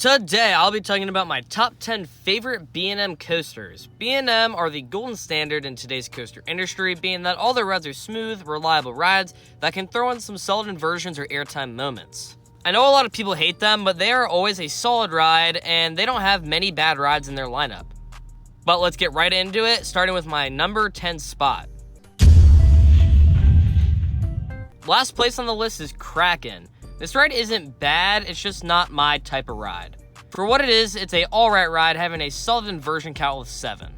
Today, I'll be talking about my top 10 favorite B&M coasters. B&M are the golden standard in today's coaster industry, being that all their rides are smooth, reliable rides that can throw in some solid inversions or airtime moments. I know a lot of people hate them, but they are always a solid ride, and they don't have many bad rides in their lineup. But let's get right into it, starting with my number 10 spot. Last place on the list is Kraken. This ride isn't bad, it's just not my type of ride. For what it is, it's a alright ride having a solid inversion count with 7.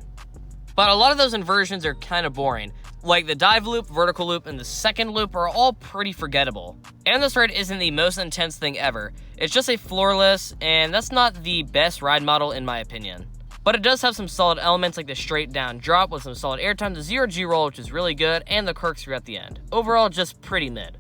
But a lot of those inversions are kind of boring. Like the dive loop, vertical loop, and the second loop are all pretty forgettable. And this ride isn't the most intense thing ever. It's just a floorless, and that's not the best ride model in my opinion. But it does have some solid elements like the straight down drop with some solid airtime, the 0G roll which is really good, and the corkscrew at the end. Overall, just pretty mid.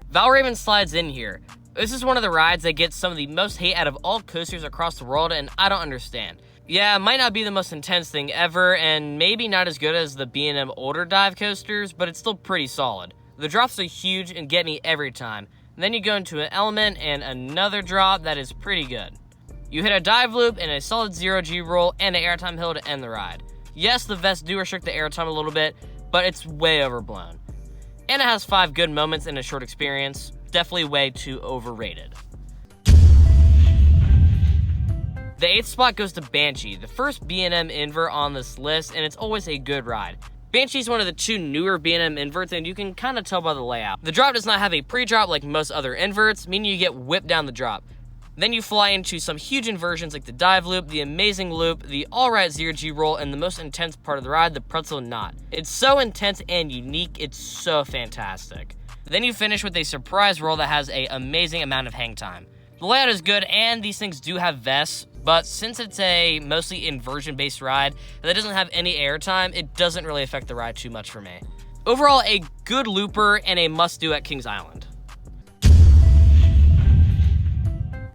Val Raven slides in here. This is one of the rides that gets some of the most hate out of all coasters across the world, and I don't understand. Yeah, it might not be the most intense thing ever, and maybe not as good as the B&M older dive coasters, but it's still pretty solid. The drops are huge and get me every time. And then you go into an element and another drop that is pretty good. You hit a dive loop and a solid 0G roll and an airtime hill to end the ride. Yes, the vests do restrict the airtime a little bit, but it's way overblown. And it has 5 good moments in a short experience. Definitely way too overrated. The 8th spot goes to Banshee, the first B&M invert on this list, and it's always a good ride. Banshee is one of the 2 newer B&M inverts, and you can kind of tell by the layout. The drop does not have a pre-drop like most other inverts, meaning you get whipped down the drop. Then you fly into some huge inversions like the dive loop, the amazing loop, the alright 0G roll, and the most intense part of the ride, the pretzel knot. It's so intense and unique, it's so fantastic. Then you finish with a surprise roll that has an amazing amount of hang time. The layout is good and these things do have vests, but since it's a mostly inversion based ride that doesn't have any airtime, it doesn't really affect the ride too much for me. Overall, a good looper and a must do at Kings Island.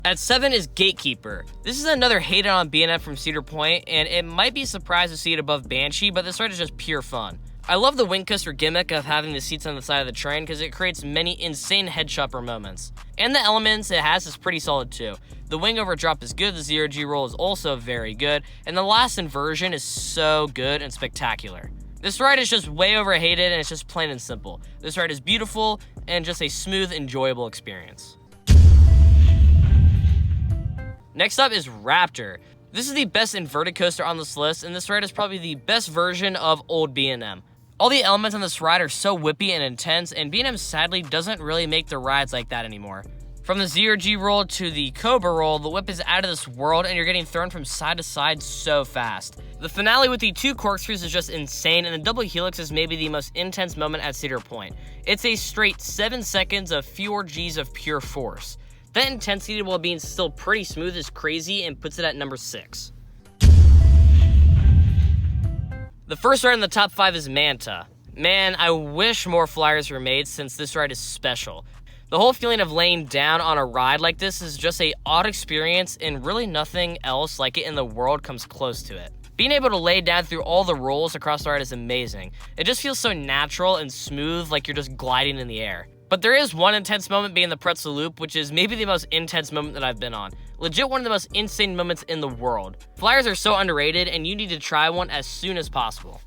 At 7 is Gatekeeper. This is another hated on B&M from Cedar Point, and it might be surprised to see it above Banshee, but this ride is just pure fun. I love the wing coaster gimmick of having the seats on the side of the train because it creates many insane head chopper moments. And the elements it has is pretty solid too. The wing over drop is good, the 0G roll is also very good, and the last inversion is so good and spectacular. This ride is just way overhated and it's just plain and simple. This ride is beautiful and just a smooth, enjoyable experience. Next up is Raptor. This is the best inverted coaster on this list, and this ride is probably the best version of old B&M. All the elements on this ride are so whippy and intense, and B&M sadly doesn't really make the rides like that anymore. From the 0G roll to the Cobra roll, the whip is out of this world, and you're getting thrown from side to side so fast. The finale with the 2 corkscrews is just insane, and the double helix is maybe the most intense moment at Cedar Point. It's a straight 7 seconds of fewer G's of pure force. That intensity while being still pretty smooth is crazy and puts it at number 6. The first ride in the top 5 is Manta. Man, I wish more flyers were made since this ride is special. The whole feeling of laying down on a ride like this is just an odd experience and really nothing else like it in the world comes close to it. Being able to lay down through all the rolls across the ride is amazing. It just feels so natural and smooth like you're just gliding in the air. But there is one intense moment being the pretzel loop, which is maybe the most intense moment that I've been on. Legit one of the most insane moments in the world. Flyers are so underrated and you need to try one as soon as possible.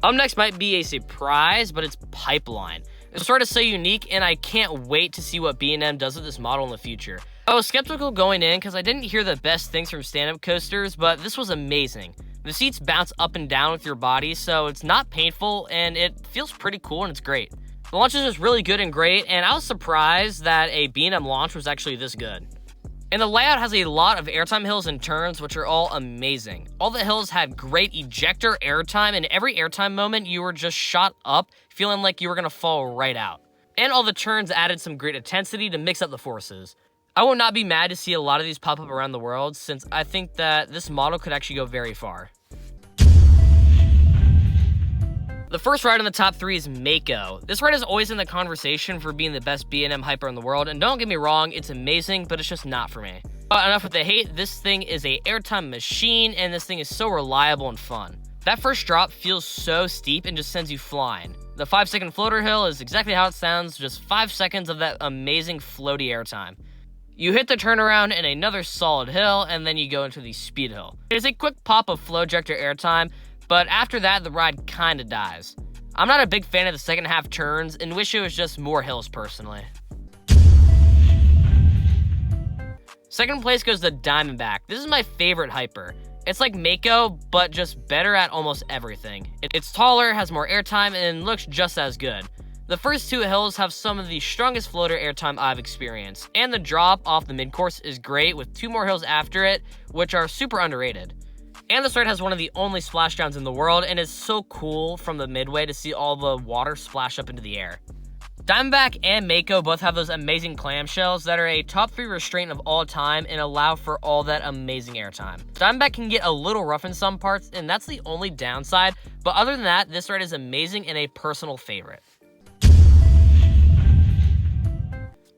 Up next might be a surprise, but it's Pipeline. This ride is so unique and I can't wait to see what B&M does with this model in the future. I was skeptical going in because I didn't hear the best things from stand-up coasters, but this was amazing. The seats bounce up and down with your body, so it's not painful, and it feels pretty cool, and it's great. The launch is just really good and great, and I was surprised that a B&M launch was actually this good. And the layout has a lot of airtime hills and turns, which are all amazing. All the hills had great ejector airtime, and every airtime moment you were just shot up, feeling like you were going to fall right out. And all the turns added some great intensity to mix up the forces. I would not be mad to see a lot of these pop up around the world, since I think that this model could actually go very far. The first ride in the top 3 is Mako. This ride is always in the conversation for being the best B&M hyper in the world, and don't get me wrong, it's amazing, but it's just not for me. But enough with the hate, this thing is a airtime machine, and this thing is so reliable and fun. That first drop feels so steep and just sends you flying. The 5-second floater hill is exactly how it sounds, just 5 seconds of that amazing floaty airtime. You hit the turnaround in another solid hill, and then you go into the speed hill. There's a quick pop of flow ejector airtime, but after that, the ride kinda dies. I'm not a big fan of the second half turns and wish it was just more hills personally. Second place goes to Diamondback. This is my favorite hyper. It's like Mako, but just better at almost everything. It's taller, has more airtime, and looks just as good. The first 2 hills have some of the strongest floater airtime I've experienced, and the drop off the mid-course is great with 2 more hills after it, which are super underrated. And the start has one of the only splashdowns in the world, and it's so cool from the midway to see all the water splash up into the air. Diamondback and Mako both have those amazing clamshells that are a top 3 restraint of all time and allow for all that amazing airtime. Diamondback can get a little rough in some parts, and that's the only downside, but other than that, this ride is amazing and a personal favorite.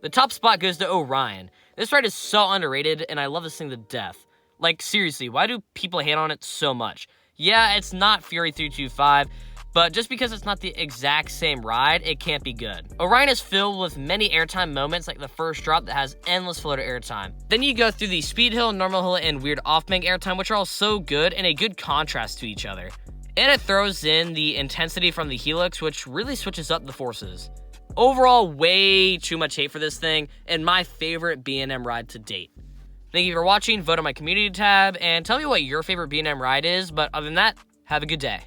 The top spot goes to Orion. This ride is so underrated, and I love this thing to death. Like, seriously, why do people hate on it so much? Yeah, it's not Fury 325, but just because it's not the exact same ride, it can't be good. Orion is filled with many airtime moments like the first drop that has endless floater airtime. Then you go through the speed hill, normal hill, and weird off-bank airtime, which are all so good and a good contrast to each other. And it throws in the intensity from the helix, which really switches up the forces. Overall, way too much hate for this thing, and my favorite B&M ride to date. Thank you for watching, vote on my community tab, and tell me what your favorite B&M ride is, but other than that, have a good day.